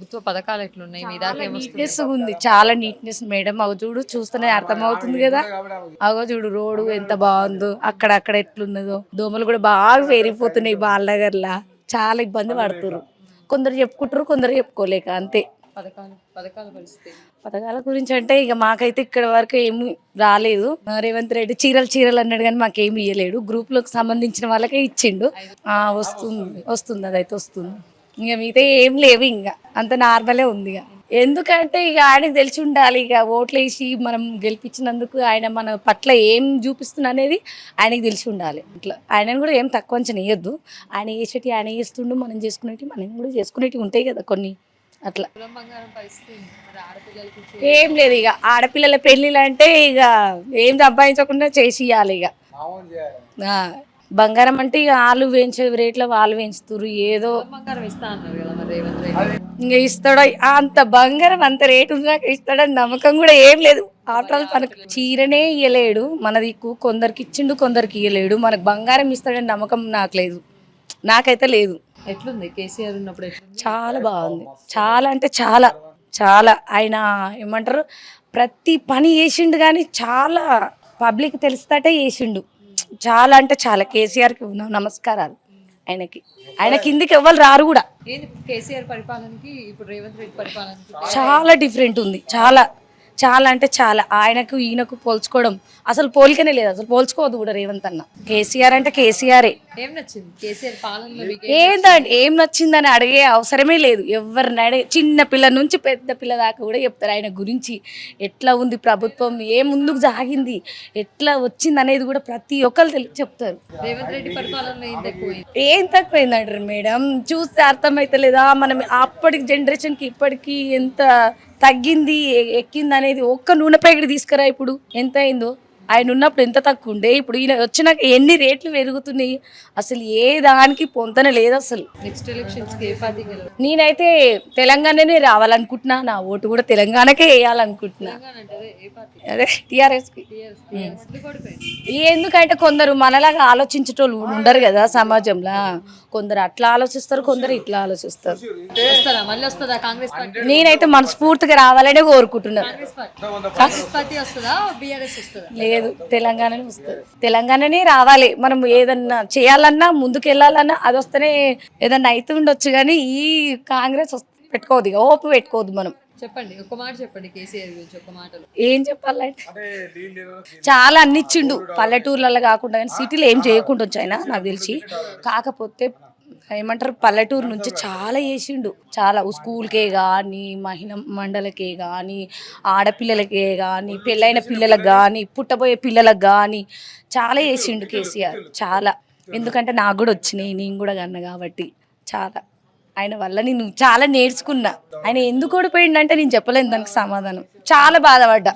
ప్రభుత్వ పథకాలు ఎట్లున్నాయి? మీ దాకా ఏమొస్తున్నాయి? నీట్నెస్ ఉంది, చాలా నీట్నెస్ మేడం. అవి చూడు, చూస్తేనే అర్థం అవుతుంది కదా. అగో చూడు రోడ్డు ఎంత బాగుందో, అక్కడ ఎట్లున్నదో. దోమలు కూడా బాగా పెరిగిపోతున్నాయి బాలనగర్లా. చాలా ఇబ్బంది పడుతున్నారు. కొందరు చెప్పుకుంటారు, కొందరు చెప్పుకోలేక అంతే. పథకాల పరిస్థితి పథకాల గురించి అంటే ఇక మాకైతే ఇక్కడ వరకు ఏమి రాలేదు. రేవంత్ రెడ్డి చీరలు అన్నాడు కానీ మాకేమి ఇవ్వలేడు. గ్రూప్ లకు సంబంధించిన వాళ్ళకే ఇచ్చిండు. వస్తుంది అదైతే వస్తుంది. ఇక మిగతా ఏం లేవు, ఇంకా అంత నార్మలే ఉంది. ఇక ఎందుకంటే ఇక ఆయనకు తెలిసి ఉండాలి. ఇక ఓట్లు వేసి మనం గెలిపించినందుకు ఆయన మన పట్ల ఏం చూపిస్తున్నా అనేది ఆయనకు తెలిసి ఉండాలి. ఇట్లా ఆయనను కూడా ఏం తక్కువ అంచనా వేయొద్దు. ఆయన చేసేటి ఆయన చేస్తుండు, మనం చేసుకునేటి మనం కూడా చేసుకునేటివి ఉంటాయి కదా కొన్ని. అట్లా తులం బంగారం పరిస్థితి మరి ఆడపిల్లలకి ఏం లేదు. ఇక ఆడపిల్లల పెళ్ళిళ్ళు అంటే ఇక ఏం సంపాదించకుండా చేసి ఇవ్వాలి. ఇక ఆ, బంగారం అంటే ఇక వాళ్ళు వేయించే రేట్లో వాళ్ళు వేయించుతారు. ఏదో తులం బంగారం ఇస్తా అన్నారు కదా మరి రేవంత్ రెడ్డి. ఇంకా ఇస్తాడో, అంత బంగారం అంత రేటు ఉన్నాక ఇస్తాడని నమ్మకం కూడా ఏం లేదు. ఆఫ్టర్ ఆల్ తనకు చీరనే ఇయ్యలేడు. మన దిక్కు కొందరికి ఇచ్చిండు, కొందరికి ఇయ్యలేడు. మనకు బంగారం ఇస్తాడని నమ్మకం నాకు లేదు, నాకైతే లేదు. ఎట్లుంది కేసీఆర్ ఉన్నప్పుడు ఎట్లుంది? చాలా బాగుంది, చాలా అంటే చాలా చాలా. ఆయన ఏమంటారు, ప్రతి పని చేసిండు కానీ చాలా పబ్లిక్ తెలిస్తేటే చేసిండు. చాలా అంటే చాలా. కేసీఆర్కి నమస్కారాలు. ఆయన కిందికి ఎవ్వరు రారు కూడా. ఏంది కేసీఆర్ పరిపాలనకి ఇప్పుడు రేవంత్ రెడ్డి పరిపాలనకి చాలా డిఫరెంట్ ఉంది, చాలా చాలా అంటే చాలా. ఆయనకు ఈయనకు పోల్చుకోవడం అసలు పోలికనే లేదు, అసలు పోల్చుకోవద్దు కూడా. రేవంత్ అన్న కేసీఆర్ అంటే కేసీఆరే. ఏం నచ్చింది కేసీఆర్ పాలనలో మీకు? ఏందంటే ఏం నచ్చిందని అడిగే అవసరమే లేదు. ఎవరిని అడిగే, చిన్న పిల్ల నుంచి పెద్ద పిల్ల దాకా కూడా చెప్తారు ఆయన గురించి. ఎట్లా ఉంది ప్రభుత్వం, ఏ ముందుకు సాగింది, ఎట్లా వచ్చింది అనేది కూడా ప్రతి ఒక్కరు చెప్తారు. రేవంత్ రెడ్డి పరిపాలనలో ఏం తక్కువ? ఏం తక్కువైందంటారు మేడం, చూస్తే అర్థమైతలేదా? మనం అప్పటికి జనరేషన్కి ఇప్పటికి ఎంత తగ్గింది ఎక్కింది అనేది. ఒక్క నూనె ప్యాకెట్ తీసుకురా ఇప్పుడు ఎంత అయిందో. ఆయన ఉన్నప్పుడు ఎంత తక్కువ ఉండే, ఇప్పుడు ఈయన వచ్చినాక ఎన్ని రేట్లు పెరుగుతున్నాయి. అసలు ఏ దానికి పొంతన లేదు అసలు. నెక్స్ట్ ఎలక్షన్స్ ఏ పార్టీ గెలవాలి? నేనైతే తెలంగాణనే రావాలనుకుంటున్నా. నా ఓటు కూడా తెలంగాణకే వేయాలనుకుంటున్నా. ఏ పార్టీ? అదే టీఆర్ఎస్కి. ఎందుకంటే కొందరు మనలాగా ఆలోచించేటోళ్ళు ఉండరు కదా సమాజంలో. కొందరు అట్లా ఆలోచిస్తారు, కొందరు ఇట్లా ఆలోచిస్తారు. వస్తారా మళ్ళీ? వస్తుందా కాంగ్రెస్ పార్టీ? నేనైతే మనస్ఫూర్తిగా రావాలనే కోరుకుంటున్నాను. కాంగ్రెస్ పార్టీ వస్తుందా, బీఆర్ఎస్ వస్తుందా? లేదు, తెలంగాణనే వస్తుంది. తెలంగాణనే రావాలి. మనం ఏదన్నా చేయాలన్నా, ముందుకు వెళ్ళాలన్నా అది వస్తేనే ఏదన్నా అయితే ఉండొచ్చు. కానీ ఈ కాంగ్రెస్ పెట్టుకోవద్దు, ఇక ఓపు పెట్టుకోవద్దు మనం. చెప్పండి, ఒక మాట చెప్పండి కేసీఆర్ గురించి ఒక మాటలో. ఏం చెప్పాలంటే చాలా అన్నిచ్చిండు. పల్లెటూర్లలో కాకుండా కానీ సిటీలో ఏం చేయకుండా వచ్చాయన నాకు తెలిసి. కాకపోతే ఏమంటారు, పల్లెటూరు నుంచి చాలా చేసిండు. చాలా స్కూల్కే కానీ, మహిళ మండలకే కానీ, ఆడపిల్లలకే కానీ, పెళ్ళైన పిల్లలకు కానీ, పుట్టబోయే పిల్లలకు కానీ చాలా చేసిండు కేసీఆర్. చాలా. ఎందుకంటే నాకు కూడా వచ్చినాయి, నేను కూడా కన్నా కాబట్టి. చాలా ఆయన వల్ల నేను చాలా నేర్చుకున్నా. ఆయన ఎందుకు ఓడిపోయిండు అంటే నేను చెప్పలేను దానికి సమాధానం. చాలా బాధపడ్డా.